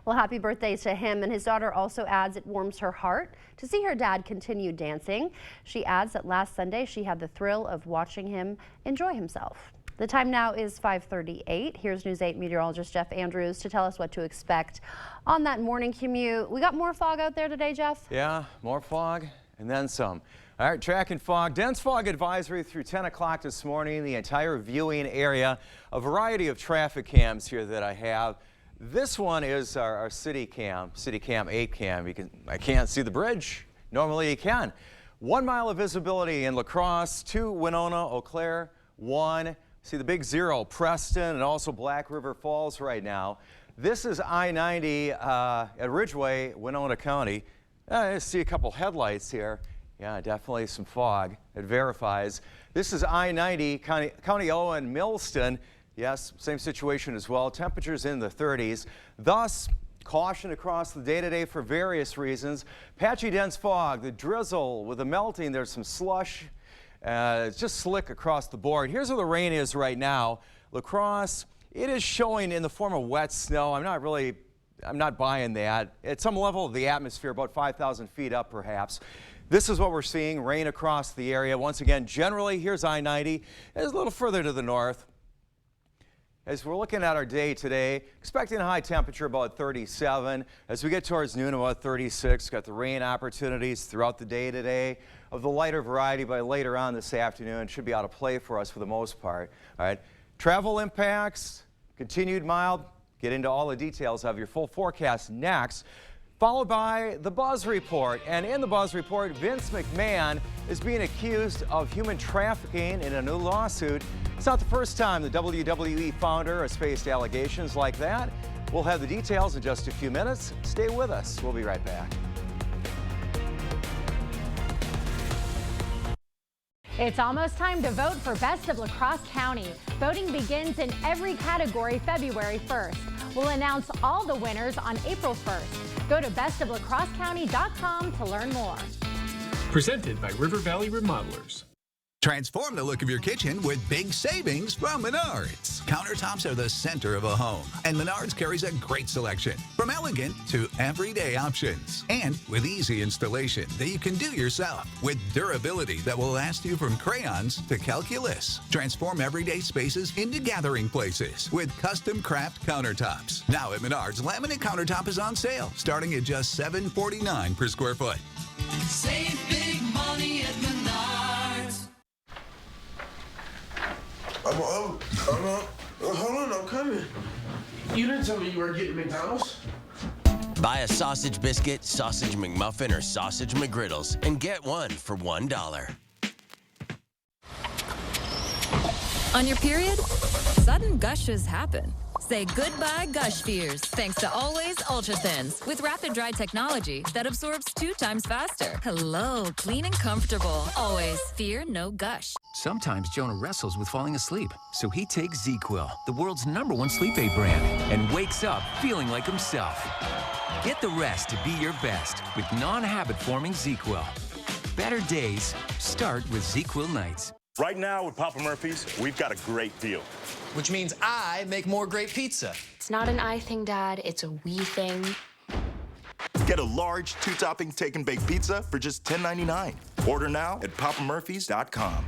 Well, happy birthday to him, and his daughter also adds it warms her heart to see her dad continue dancing. She adds that last Sunday she had the thrill of watching him enjoy himself. The time now is 5:38. Here's News 8 meteorologist Jeff Andrews to tell us what to expect on that morning commute. We got more fog out there today, Jeff? Yeah, more fog and then some. All right, tracking fog. Dense fog advisory through 10 o'clock this morning. The entire viewing area. A variety of traffic cams here that I have. This one is our city cam 8 cam. I can't see the bridge. Normally you can. 1 mile of visibility in La Crosse, 2 Winona, Eau Claire, 1. See the big 0, Preston, and also Black River Falls right now. This is I-90 at Ridgeway, Winona County. I see a couple headlights here. Yeah, definitely some fog. It verifies. This is I-90, County Owen, Millston. Yes, same situation as well. Temperatures in the 30s. Thus, caution across the day-to-day for various reasons. Patchy dense fog, the drizzle with the melting. There's some slush. It's just slick across the board. Here's where the rain is right now. La Crosse it is showing in the form of wet snow. I'm not buying that. At some level of the atmosphere, about 5,000 feet up perhaps. This is what we're seeing, rain across the area. Once again, generally, here's I-90. It's a little further to the north. As we're looking at our day today, expecting a high temperature about 37. As we get towards noon, about 36. Got the rain opportunities throughout the day today of the lighter variety, by later on this afternoon should be out of play for us for the most part. All right, travel impacts, continued mild. Get into all the details of your full forecast next, followed by the Buzz Report. And in the Buzz Report, Vince McMahon is being accused of human trafficking in a new lawsuit. It's not the first time the WWE founder has faced allegations like that. We'll have the details in just a few minutes. Stay with us. We'll be right back. It's almost time to vote for Best of La Crosse County. Voting begins in every category February 1st. We'll announce all the winners on April 1st. Go to bestoflacrossecounty.com to learn more. Presented by River Valley Remodelers. Transform the look of your kitchen with big savings from Menards. Countertops are the center of a home, and Menards carries a great selection, from elegant to everyday options. And with easy installation that you can do yourself, with durability that will last you from crayons to calculus. Transform everyday spaces into gathering places with custom craft countertops. Now at Menards, laminate countertop is on sale, starting at just $7.49 per square foot. Save big money at Menards. Hold on, I'm coming. You didn't tell me you were getting McDonald's. Buy a sausage biscuit, sausage McMuffin, or sausage McGriddles and get one for $1. On your period, sudden gushes happen. Say goodbye gush fears thanks to Always Ultra Thins with rapid dry technology that absorbs 2 times faster. Hello, clean and comfortable. Always fear no gush. Sometimes Jonah wrestles with falling asleep, so he takes ZzzQuil, the world's #1 sleep aid brand, and wakes up feeling like himself. Get the rest to be your best with non-habit-forming ZzzQuil. Better days start with ZzzQuil nights. Right now with Papa Murphy's, we've got a great deal. Which means I make more great pizza. It's not an I thing, Dad. It's a we thing. Get a large 2-topping take and bake pizza for just $10.99. Order now at papamurphys.com.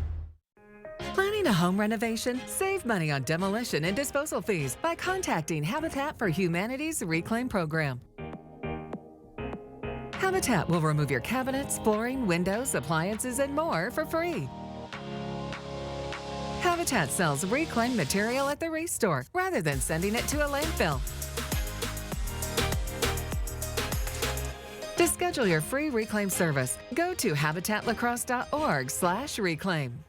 Planning a home renovation? Save money on demolition and disposal fees by contacting Habitat for Humanity's Reclaim Program. Habitat will remove your cabinets, flooring, windows, appliances, and more for free. Habitat sells reclaimed material at the ReStore rather than sending it to a landfill. To schedule your free reclaim service, go to habitatlacrosse.org/reclaim.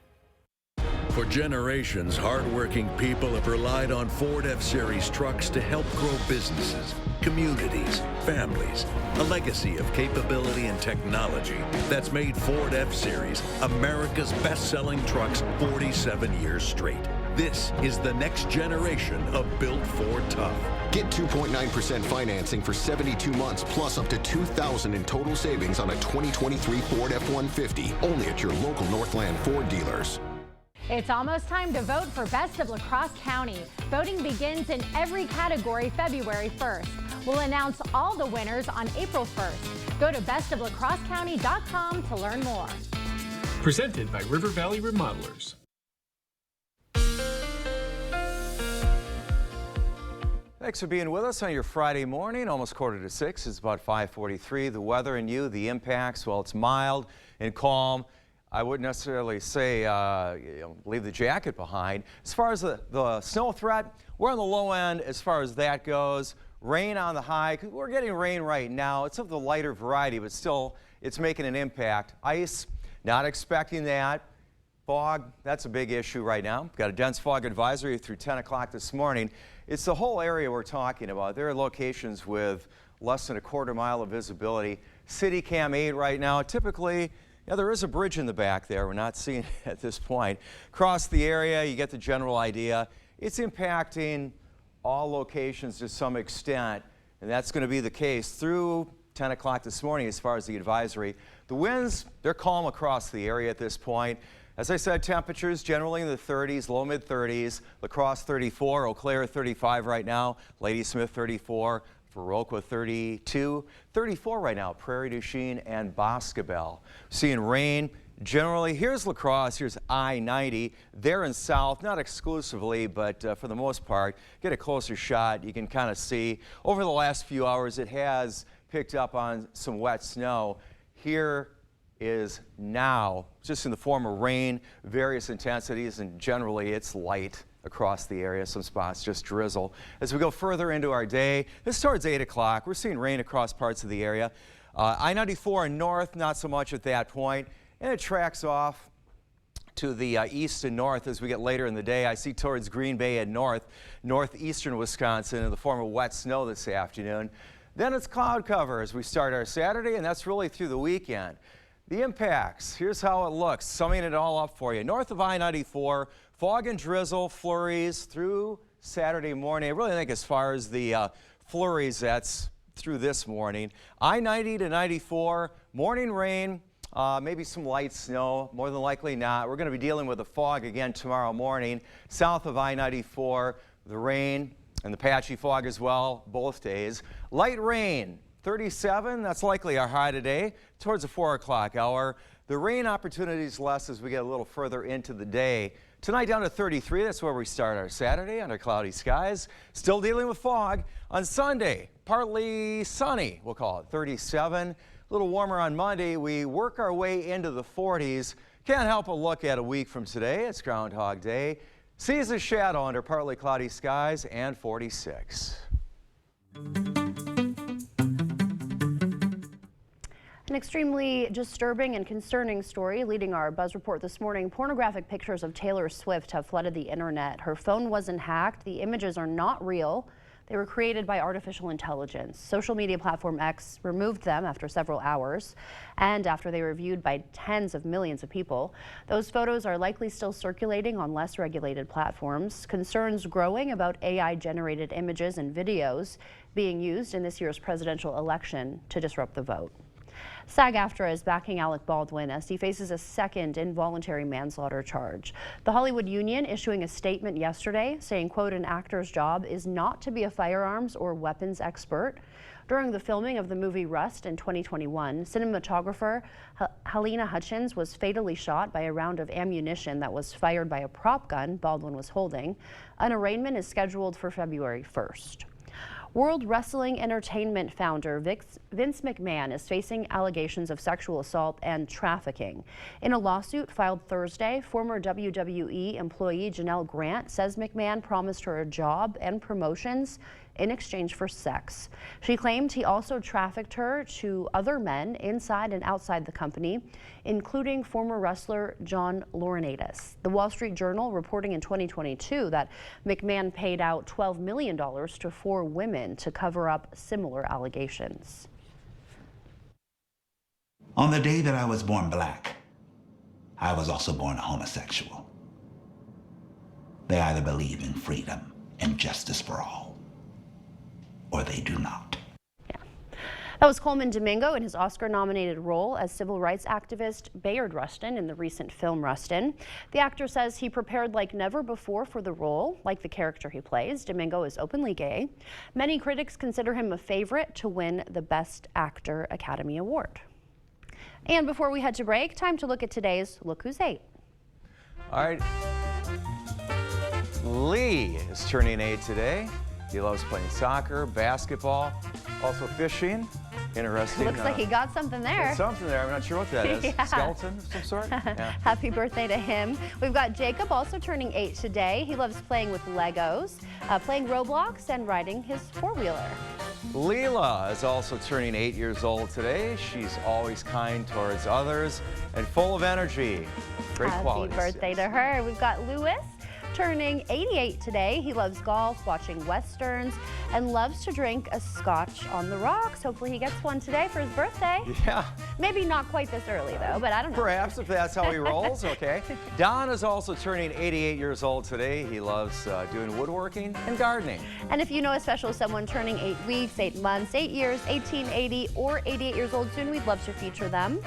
For generations, hardworking people have relied on Ford F-Series trucks to help grow businesses, communities, families. A legacy of capability and technology that's made Ford F-Series America's best-selling trucks 47 years straight. This is the next generation of Built Ford Tough. Get 2.9% financing for 72 months plus up to $2,000 in total savings on a 2023 Ford F-150 only at your local Northland Ford dealers. It's almost time to vote for Best of La Crosse County. Voting begins in every category February 1st. We'll announce all the winners on April 1st. Go to bestoflacrossecounty.com to learn more. Presented by River Valley Remodelers. Thanks for being with us on your Friday morning, almost 5:45. It's about 5:43. The weather and the impacts, well, it's mild and calm. I wouldn't necessarily say leave the jacket behind. As far as the snow threat, we're on the low end as far as that goes. Rain on the high. We're getting rain right now. It's of the lighter variety, but still it's making an impact. Ice, not expecting that. Fog, that's a big issue right now. We've got a dense fog advisory through 10 o'clock this morning. It's the whole area we're talking about. There are locations with less than a quarter mile of visibility. City Cam 8 right now, typically, there is a bridge in the back there. We're not seeing it at this point. Across the area, you get the general idea. It's impacting all locations to some extent, and that's going to be the case through 10 o'clock this morning as far as the advisory. The winds, they're calm across the area at this point. As I said, temperatures generally in the 30s, low mid 30s. La Crosse 34, Eau Claire 35 right now, Ladysmith 34, Viroqua 32, 34 right now, Prairie du Chien and Boscobel. Seeing rain. Generally, here's La Crosse, here's I-90. There in south, not exclusively, but for the most part, get a closer shot. You can kind of see over the last few hours it has picked up on some wet snow. Here is now just in the form of rain, various intensities, and generally it's light across the area. Some spots just drizzle. As we go further into our day, this is towards 8 o'clock. We're seeing rain across parts of the area. I-94 and north, not so much at that point. And it tracks off to the east and north as we get later in the day. I see towards Green Bay and northeastern Wisconsin in the form of wet snow this afternoon. Then it's cloud cover as we start our Saturday, and that's really through the weekend. The impacts, here's how it looks, summing it all up for you. North of I-94, fog and drizzle, flurries through Saturday morning. I really think as far as the flurries, that's through this morning. I-90 to 94, morning rain. Maybe some light snow, more than likely not. We're going to be dealing with the fog again tomorrow morning. South of I-94, the rain and the patchy fog as well, both days. Light rain, 37, that's likely our high today, towards the 4 o'clock hour. The rain opportunities less as we get a little further into the day. Tonight down to 33, that's where we start our Saturday under cloudy skies. Still dealing with fog. On Sunday, partly sunny, we'll call it, 37. A little warmer on Monday. We work our way into the 40s. Can't help but look at a week from today. It's Groundhog Day. Sees a shadow under partly cloudy skies and 46. An extremely disturbing and concerning story leading our Buzz Report this morning. Pornographic pictures of Taylor Swift have flooded the internet. Her phone wasn't hacked. The images are not real. They were created by artificial intelligence. Social media platform X removed them after several hours and after they were viewed by tens of millions of people. Those photos are likely still circulating on less regulated platforms. Concerns growing about AI-generated images and videos being used in this year's presidential election to disrupt the vote. SAG-AFTRA is backing Alec Baldwin as he faces a second involuntary manslaughter charge. The Hollywood Union issuing a statement yesterday saying, quote, an actor's job is not to be a firearms or weapons expert. During the filming of the movie Rust in 2021, cinematographer Helena Hutchins was fatally shot by a round of ammunition that was fired by a prop gun Baldwin was holding. An arraignment is scheduled for February 1st. World Wrestling Entertainment founder Vince McMahon is facing allegations of sexual assault and trafficking. In a lawsuit filed Thursday, former WWE employee Janelle Grant says McMahon promised her a job and promotions in exchange for sex. She claimed he also trafficked her to other men inside and outside the company, including former wrestler John Laurinaitis. The Wall Street Journal reporting in 2022 that McMahon paid out $12 million to 4 women to cover up similar allegations. On the day that I was born black, I was also born a homosexual. They either believe in freedom and justice for all, or they do not. That was Coleman Domingo in his Oscar-nominated role as civil rights activist Bayard Rustin in the recent film Rustin. The actor says he prepared like never before for the role, like the character he plays. Domingo is openly gay. Many critics consider him a favorite to win the Best Actor Academy Award. And before we head to break, time to look at today's Look Who's 8. All right. Lee is turning 8 today. He loves playing soccer, basketball, also fishing. Interesting. Looks like he got something there. Something there. I'm not sure what that is. Yeah. Skeleton of some sort? Yeah. Happy birthday to him. We've got Jacob also turning 8 today. He loves playing with Legos, playing Roblox, and riding his four-wheeler. Leela is also turning 8 years old today. She's always kind towards others and full of energy. Great qualities. Happy birthday to her. We've got Lewis turning 88 today. He loves golf, watching westerns, and loves to drink a scotch on the rocks. Hopefully he gets one today for his birthday. Yeah. Maybe not quite this early though, but I don't know. Perhaps if that's how he rolls, okay. Don is also turning 88 years old today. He loves doing woodworking and gardening. And if you know a special someone turning 8 weeks, 8 months, 8 years, 18, 80, or 88 years old soon, we'd love to feature them.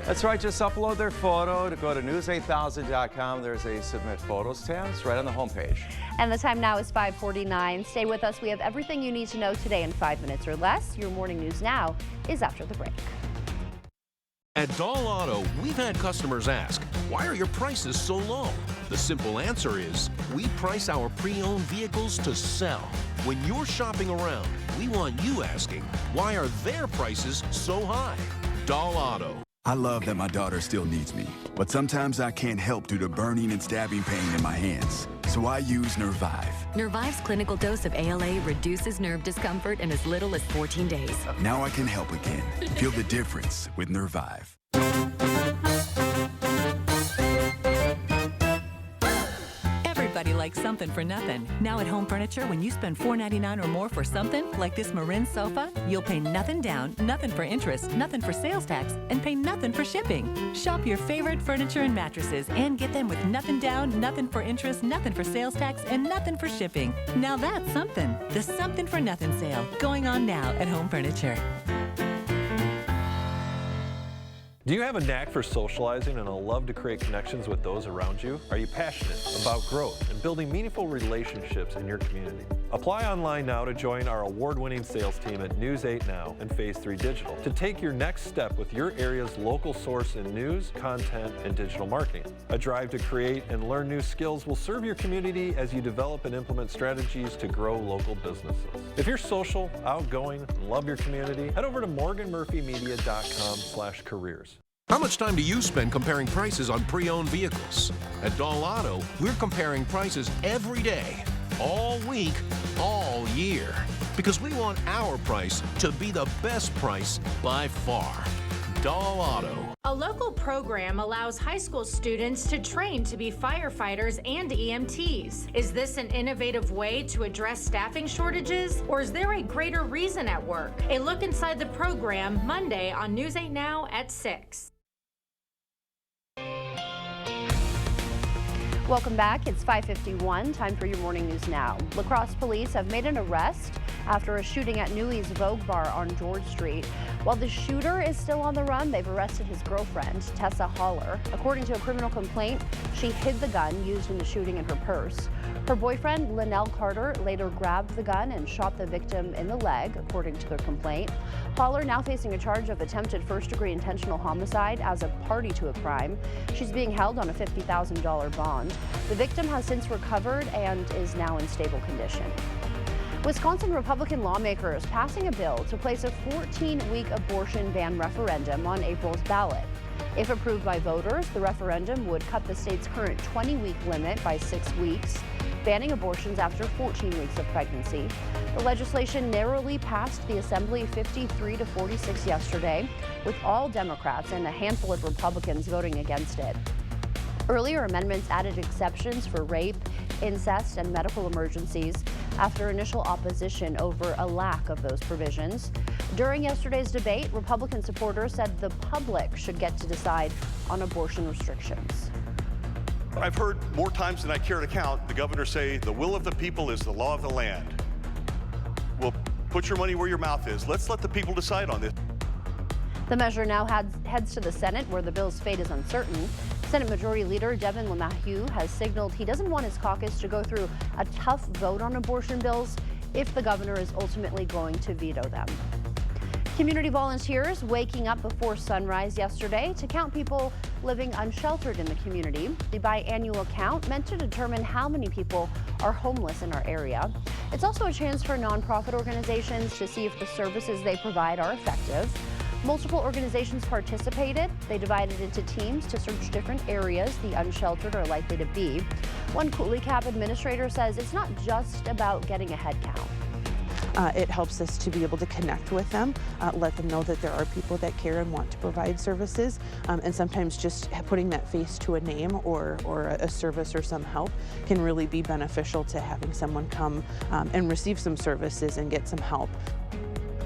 That's right, just upload their photo to go to news8000.com. There's a Submit Photos tab. It's right on the homepage. And the time now is 5:49. Stay with us. We have everything you need to know today in 5 minutes or less. Your Morning News Now is after the break. At Doll Auto, we've had customers ask, why are your prices so low? The simple answer is, we price our pre-owned vehicles to sell. When you're shopping around, we want you asking, why are their prices so high? Doll Auto. I love that my daughter still needs me, but sometimes I can't help due to burning and stabbing pain in my hands. So I use Nervive. Nervive's clinical dose of ALA reduces nerve discomfort in as little as 14 days. Now I can help again. Feel the difference with Nervive. Everybody likes something for nothing. Now at Home Furniture, when you spend $4.99 or more for something, like this Marin sofa, you'll pay nothing down, nothing for interest, nothing for sales tax, and pay nothing for shipping. Shop your favorite furniture and mattresses and get them with nothing down, nothing for interest, nothing for sales tax, and nothing for shipping. Now that's something. The Something for Nothing sale going on now at Home Furniture. Do you have a knack for socializing and a love to create connections with those around you? Are you passionate about growth and building meaningful relationships in your community? Apply online now to join our award-winning sales team at News 8 Now and Phase 3 Digital to take your next step with your area's local source in news, content, and digital marketing. A drive to create and learn new skills will serve your community as you develop and implement strategies to grow local businesses. If you're social, outgoing, and love your community, head over to morganmurphymedia.com/careers. How much time do you spend comparing prices on pre-owned vehicles? At Doll Auto, we're comparing prices every day, all week, all year, because we want our price to be the best price by far. Doll Auto. A local program allows high school students to train to be firefighters and EMTs. Is this an innovative way to address staffing shortages, or is there a greater reason at work? A look inside the program Monday on News 8 Now at 6. Welcome back. It's 5:51. Time for your Morning News Now. La Crosse police have made an arrest after a shooting at Newey's Vogue Bar on George Street. While the shooter is still on the run, they've arrested his girlfriend, Tessa Haller. According to a criminal complaint, she hid the gun used in the shooting in her purse. Her boyfriend, Linnell Carter, later grabbed the gun and shot the victim in the leg, according to their complaint. Haller now facing a charge of attempted first-degree intentional homicide as a party to a crime. She's being held on a $50,000 bond. The victim has since recovered and is now in stable condition. Wisconsin Republican lawmakers passing a bill to place a 14-week abortion ban referendum on April's ballot. If approved by voters, the referendum would cut the state's current 20-week limit by 6 weeks, banning abortions after 14 weeks of pregnancy. The legislation narrowly passed the Assembly 53-46 yesterday, with all Democrats and a handful of Republicans voting against it. Earlier amendments added exceptions for rape, incest, and medical emergencies after initial opposition over a lack of those provisions. During yesterday's debate, Republican supporters said the public should get to decide on abortion restrictions. I've heard more times than I care to count the governor say the will of the people is the law of the land. Well, put your money where your mouth is. Let's let the people decide on this. The measure now heads to the Senate, where the bill's fate is uncertain. Senate Majority Leader Devin LeMahieu has signaled he doesn't want his caucus to go through a tough vote on abortion bills if the governor is ultimately going to veto them. Community volunteers waking up before sunrise yesterday to count people living unsheltered in the community. The biannual count meant to determine how many people are homeless in our area. It's also a chance for nonprofit organizations to see if the services they provide are effective. Multiple organizations participated. They divided into teams to search different areas the unsheltered are likely to be. One Coulee Cap administrator says it's not just about getting a head count. It helps us to be able to connect with them, let them know that there are people that care and want to provide services, and sometimes just putting that face to a name or a service or some help can really be beneficial to having someone come and receive some services and get some help.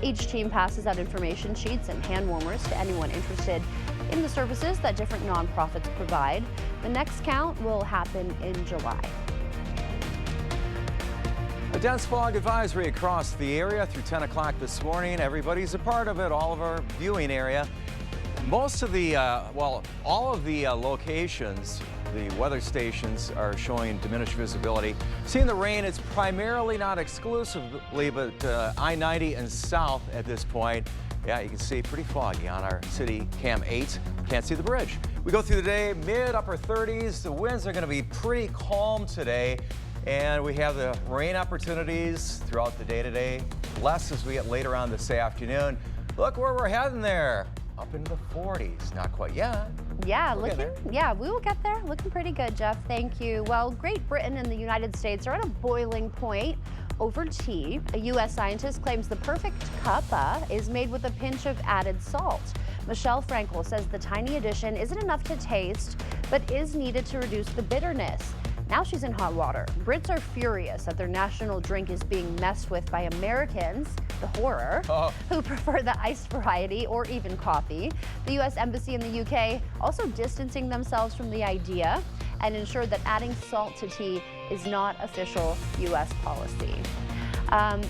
Each team passes out information sheets and hand warmers to anyone interested in the services that different nonprofits provide. The next count will happen in July. A dense fog advisory across the area through 10 o'clock this morning. Everybody's a part of it, all of our viewing area. Most of the, well, all of the locations, the weather stations are showing diminished visibility. Seeing the rain, it's primarily, not exclusively, but I-90 and south at this point. Yeah, you can see pretty foggy on our city cam 8. Can't see the bridge. We go through the day, mid-upper 30s. The winds are going to be pretty calm today. And we have the rain opportunities throughout the day today. Less as we get later on this afternoon. Look where we're heading there. Up into the 40s. Not quite yet. Yeah, we will get there. Looking pretty good, Jeff. Thank you. Well, Great Britain and the United States are at a boiling point over tea. A U.S. scientist claims the perfect cuppa is made with a pinch of added salt. Michelle Frankel says the tiny addition isn't enough to taste, but is needed to reduce the bitterness. Now she's in hot water. Brits are furious that their national drink is being messed with by Americans, the horror, who prefer the iced variety or even coffee. The U.S. Embassy in the UK also distancing themselves from the idea and ensured that adding salt to tea is not official U.S. policy.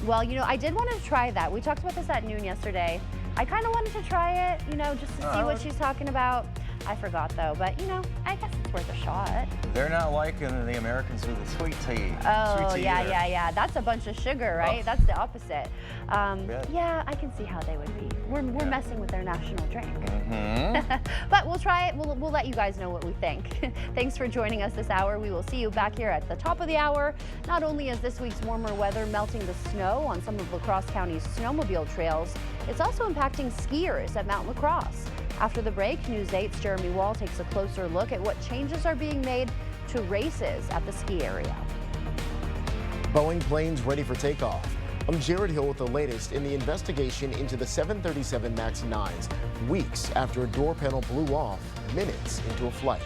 Well, you know, I did want to try that. We talked about this at noon yesterday. I kind of wanted to try it, you know, just to see what she's talking about. I forgot though, but you know, I guess it's worth a shot. They're not liking the Americans with the sweet tea. Oh, sweet tea yeah. That's a bunch of sugar, right? That's the opposite. Yeah, I can see how they would be. We're messing with their national drink. But we'll try it. We'll let you guys know what we think. Thanks for joining us this hour. We will see you back here at the top of the hour. Not only is this week's warmer weather melting the snow on some of La Crosse County's snowmobile trails, it's also impacting skiers at Mount La Crosse. After the break, News 8's Jeremy Wall takes a closer look at what changes are being made to races at the ski area. Boeing planes ready for takeoff. I'm Jared Hill with the latest in the investigation into the 737 MAX 9s, weeks after a door panel blew off, minutes into a flight.